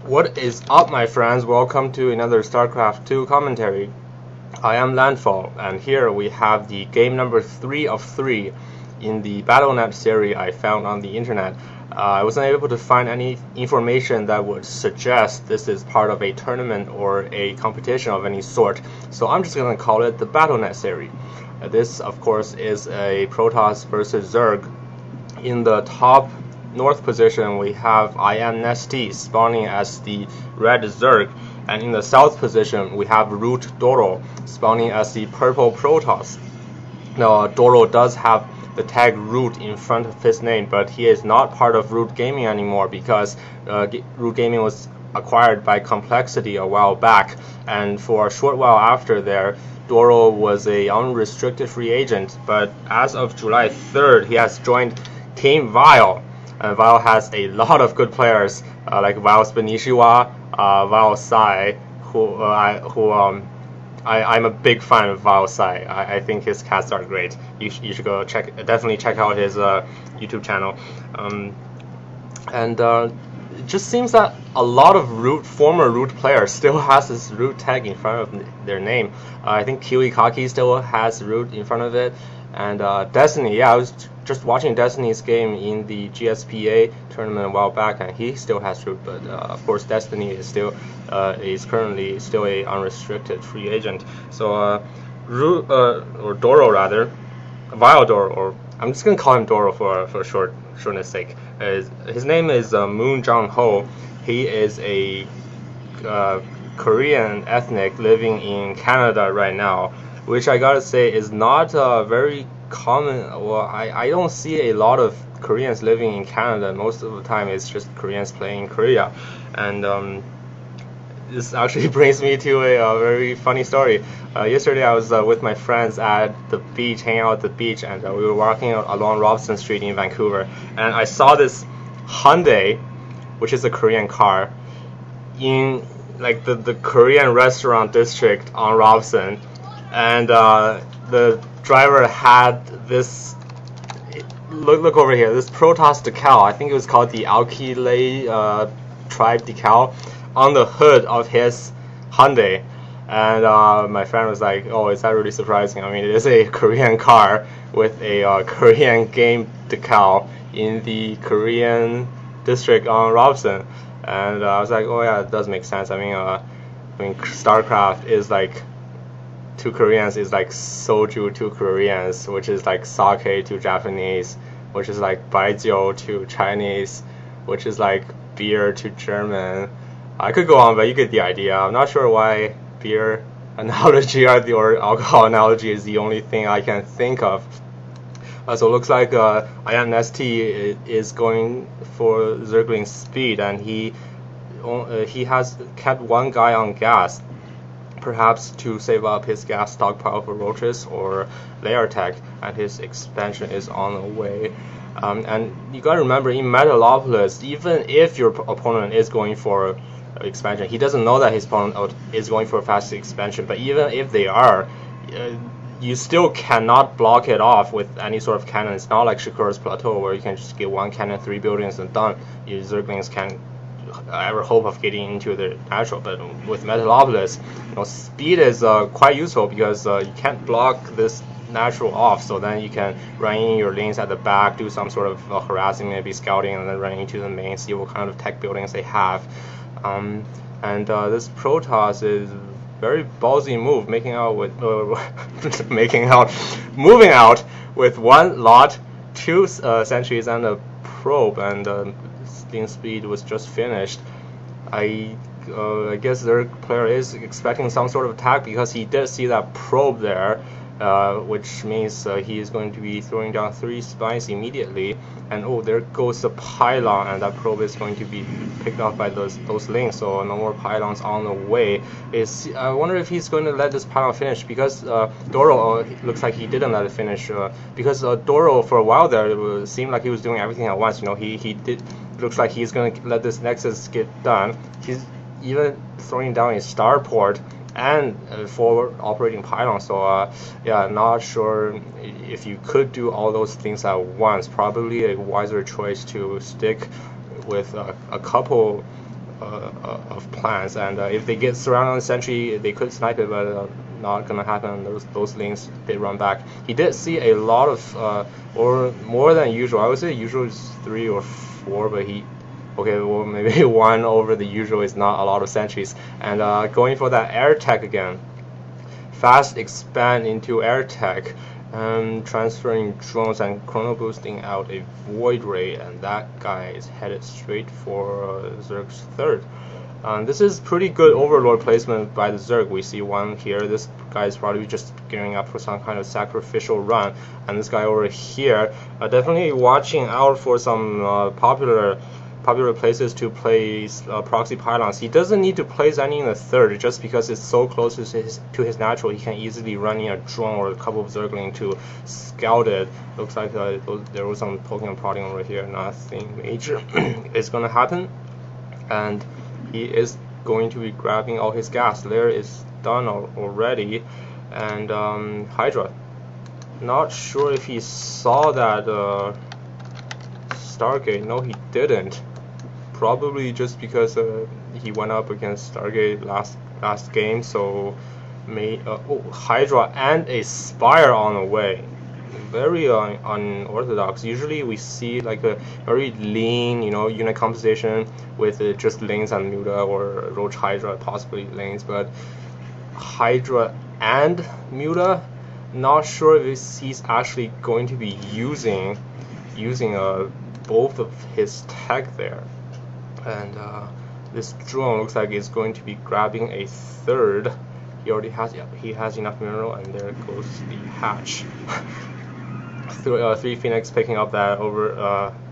What is up, my friends? Welcome to another Starcraft II commentary. I am Landfall, and here we have the game number 3 of 3 in the BattleNet series I found on the internet. I wasn't able to find any information that would suggest this is part of a tournament or a competition of any sort, so I'm just going to call it the BattleNet series. This, of course, is a Protoss versus Zerg. In the top north position, we have IMNesTea spawning as the red Zerg, and in the south position, we have ROOTDdoRo spawning as the purple Protoss. Now, Doro does have the tag Root in front of his name, but he is not part of Root Gaming anymore because Root Gaming was acquired by Complexity a while back, and for a short while after there, Doro was a unrestricted free agent, but as of July 3rd, he has joined Team Vile. And Vile has a lot of good players, like Vile's Benishiwa, Vile Sai, I'm a big fan of Vile Sai. I think his casts are great. You should go definitely check out his YouTube channel. It just seems that a lot of former Root players still has this Root tag in front of their name. I think Kiwi Kaki still has Root in front of it. And Destiny, yeah, I was just watching Destiny's game in the GSPA tournament a while back, and he still has Root, but of course Destiny is currently still a unrestricted free agent. So Root or Doro rather, Vile Doro, or I'm just gonna call him Doro for shortness sake. His name is Moon Jong Ho. He is a Korean ethnic living in Canada right now, which I gotta say is not very common. Well, I don't see a lot of Koreans living in Canada. Most of the time it's just Koreans playing in Korea. And this actually brings me to a very funny story. Yesterday I was with my friends at the beach, hanging out at the beach, and we were walking along Robson Street in Vancouver, and I saw this Hyundai, which is a Korean car, in like the Korean restaurant district on Robson. And the driver had this, look over here, this Protoss decal. I think it was called the Alkile tribe decal on the hood of his Hyundai. And my friend was like, oh, is that really surprising? I mean, it is a Korean car with a Korean game decal in the Korean district on Robson. And I was like, oh yeah, it does make sense. I mean, Starcraft is like, to Koreans is like soju to Koreans, which is like sake to Japanese, which is like baijiu to Chinese, which is like beer to German. I could go on, but you get the idea. I'm not sure why beer analogy or alcohol analogy is the only thing I can think of. So it looks like IMNesTea is going for Zergling speed, and he has kept one guy on gas, perhaps to save up his gas stockpile for roaches or layer attack, and his expansion is on the way. And you gotta remember, in Metalopolis, even if your opponent is going for expansion, he doesn't know that his opponent is going for a fast expansion, but even if they are, you still cannot block it off with any sort of cannon. It's not like Shakura's Plateau where you can just get one cannon, 3 buildings, and done. Your Zerglings can't ever hope of getting into the natural, but with Metalopolis, speed is quite useful because you can't block this natural off, so then you can run in your lanes at the back, do some sort of harassing, maybe scouting, and then run into the main, see what kind of tech buildings they have. This Protoss is very ballsy move, moving out with one lot, 2 sentries, and a probe, and steam speed was just finished. I guess their player is expecting some sort of attack because he did see that probe there, which means he is going to be throwing down 3 spines immediately. And oh, there goes the pylon, and that probe is going to be picked off by those links, so no more pylons on the way. I wonder if he's going to let this pylon finish, because Doro looks like he didn't let it finish, because Doro for a while there it seemed like he was doing everything at once. Looks like he's going to let this Nexus get done. He's even throwing down a starport and forward operating pylon. So yeah, not sure if you could do all those things at once. Probably a wiser choice to stick with a couple of plans, and if they get surrounded on the sentry, they could snipe it, but not gonna happen. Those links they run back. He did see a lot of or more than usual. I would say usual is 3 or 4, but he okay, well maybe 1 over the usual is not a lot of sentries. And going for that air tech again, fast expand into air tech. Transferring drones and chrono boosting out a void ray, and that guy is headed straight for Zerg's third. This is pretty good overlord placement by the Zerg. We see one here. This guy is probably just gearing up for some kind of sacrificial run, and this guy over here definitely watching out for some popular places to place proxy pylons. He doesn't need to place any in the third, just because it's so close to his natural. He can easily run in a drone or a couple of Zergling to scout it. Looks like there was some poking and prodding over here. Nothing major is gonna happen, and he is going to be grabbing all his gas. Lair is done already, and Hydra. Not sure if he saw that Stargate. No, he didn't. Probably just because he went up against Stargate last game, so Hydra and a Spire on the way. Very unorthodox. Usually we see like a very lean, unit composition with just lanes and Muta or Roach Hydra, possibly lanes, but Hydra and Muta, not sure if he's actually going to be using both of his tech there. And this drone looks like it's going to be grabbing a third. He already has, he has enough mineral, and there goes the hatch. 3 Phoenix picking up that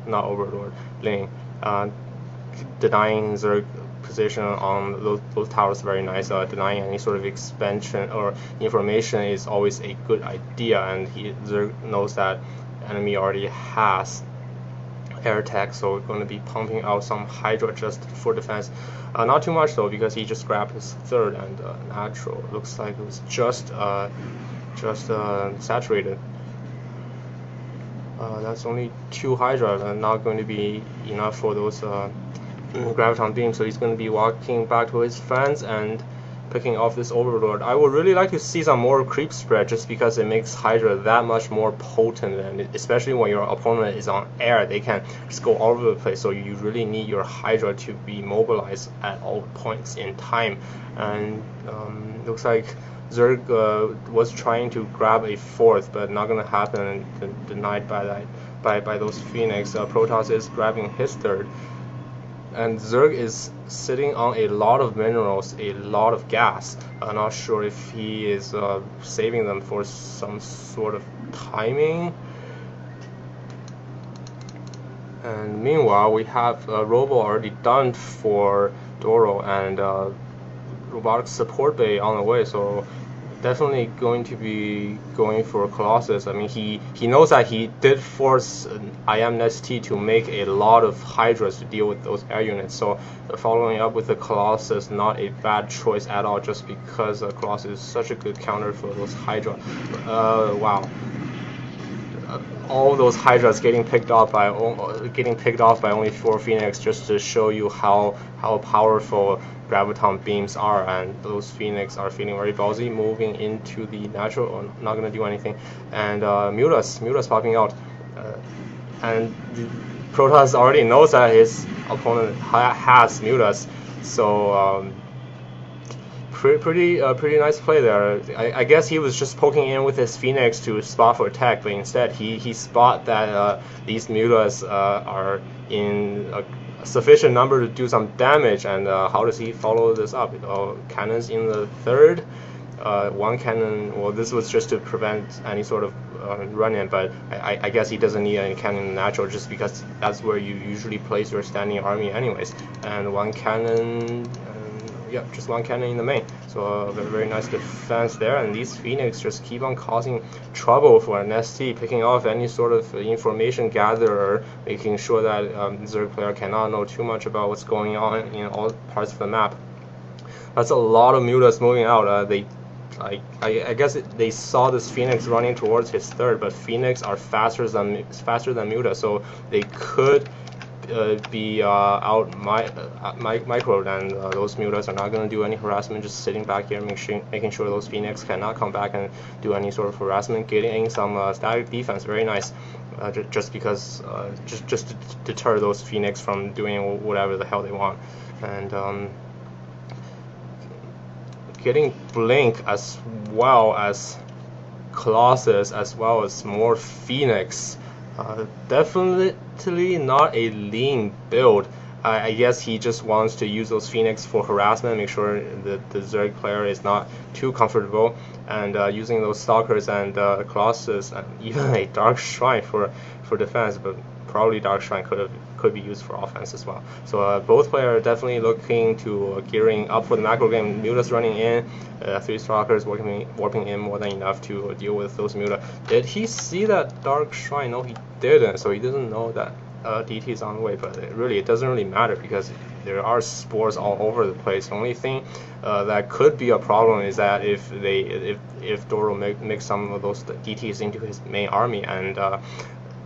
not overlord lane, denying Zerg position on those towers. Very nice. Denying any sort of expansion or information is always a good idea, and Zerg knows that enemy already has air tech, so we're going to be pumping out some Hydra just for defense. Not too much though, because he just grabbed his third and natural. Looks like it was just saturated. That's only 2 Hydra, and not going to be enough for those graviton beams. So he's going to be walking back to his friends and picking off this overlord. I would really like to see some more creep spread, just because it makes Hydra that much more potent, and especially when your opponent is on air, they can just go all over the place. So you really need your Hydra to be mobilized at all points in time. And looks like Zerg was trying to grab a fourth, but not gonna happen, and denied by those Phoenix. Protoss is grabbing his third, and Zerg is sitting on a lot of minerals, a lot of gas. I'm not sure if he is saving them for some sort of timing. And meanwhile, we have Robo already done for Doro, and robotic support bay on the way, so definitely going to be going for Colossus. I mean, he knows that he did force IMNesTea to make a lot of Hydras to deal with those air units, so following up with the Colossus, not a bad choice at all, just because Colossus is such a good counter for those Hydra. Wow. All those Hydras getting picked off by only 4 Phoenix, just to show you how powerful graviton beams are, and those Phoenix are feeling very ballsy, moving into the natural, or not gonna do anything. And Mutas popping out, and Protoss already knows that his opponent has Mutas, so pretty nice play there. I guess he was just poking in with his Phoenix to spot for attack, but instead he spot that these Mutas are in a sufficient number to do some damage. And how does he follow this up? Cannons in the third. 1 cannon. Well, this was just to prevent any sort of run-in, but I guess he doesn't need any cannon in natural, just because that's where you usually place your standing army anyways. And 1 cannon. Yep, just 1 cannon in the main. So very nice defense there, and these Phoenix just keep on causing trouble for IMNesTea, picking off any sort of information gatherer, making sure that Zerg player cannot know too much about what's going on in all parts of the map. That's a lot of Mutas moving out. I guess they saw this Phoenix running towards his third, but Phoenix are faster than Muta, so they could be out microed, and those mutas are not going to do any harassment, just sitting back here making sure those Phoenix cannot come back and do any sort of harassment, getting some static defense, very nice, just because just to deter those Phoenix from doing whatever the hell they want. And getting Blink as well as Colossus, as well as more Phoenix. Definitely not a lean build. I guess he just wants to use those Phoenix for harassment, make sure that the Zerg player is not too comfortable, and using those Stalkers and Colossus and even a Dark Shrine for defense, but probably Dark Shrine could be used for offense as well. So both players are definitely looking to gearing up for the macro game. Mutas running in, 3 Stalkers warping in more than enough to deal with those Muta. Did he see that Dark Shrine? No, he didn't. So he doesn't know that DT is on the way. But it doesn't really matter because there are spores all over the place. The only thing that could be a problem is that if Doro makes some of those DTs into his main army, and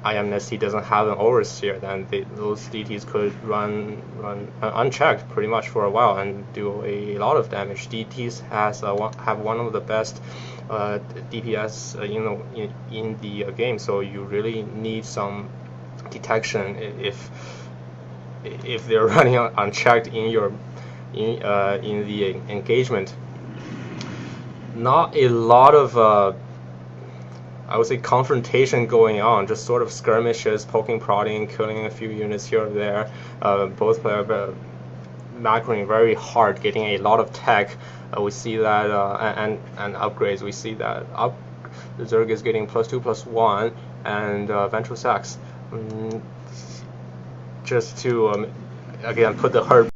IMNesTea doesn't have an overseer, then those DTs could run unchecked pretty much for a while and do a lot of damage. DTs have one of the best DPS in the game, so you really need some detection if they're running unchecked in the engagement. Not a lot of I would say confrontation going on, just sort of skirmishes, poking, prodding, killing a few units here or there. Both players macroing very hard, getting a lot of tech. We see that and upgrades. We see that the Zerg is getting +2/+1 and Ventral Sacks. Just to again put the hurt